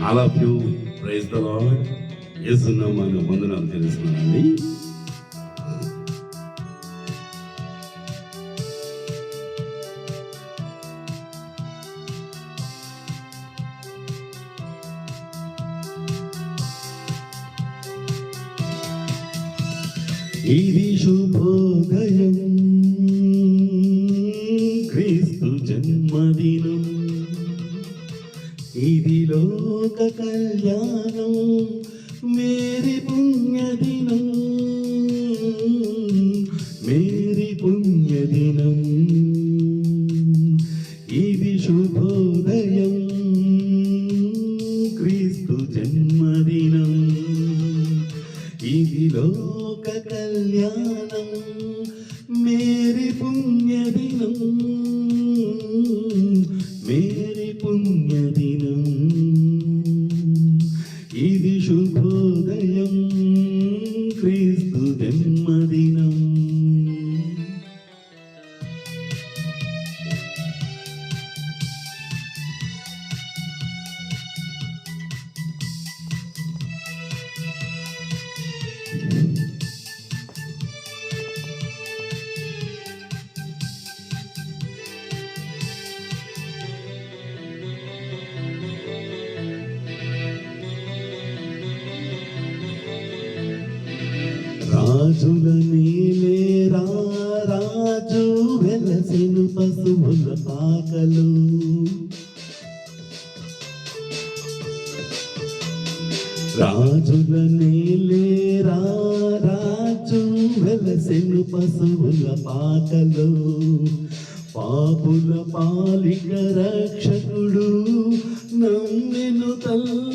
All of you praise the lord. యేసునామమున వందనాలు తెలుస్తున్నానండి. ఇది శుభోదయం, క్రీస్తు జన్మదినం, ఇది లోక కళ్యాణం, మేరీ పుణ్యదినం, మేరీ పుణ్యదినం. ఇది శుభోదయం, క్రీస్తు జన్మదినం, ఇది లోక కళ్యాణం, మేరీ పుణ్యదినం, మేరీ పుణ్యదినం. ఇది శుభోదయం, క్రీస్తు జన్మదినం. రాజుల నీలేరా రాజు వెలసెను పశువుల పాకలు, రాజుల నీలేరా రాజు వెలసెను పశువుల పాకలు, పాపుల పాలిక రక్షకుడు నమ్మెను తల్ల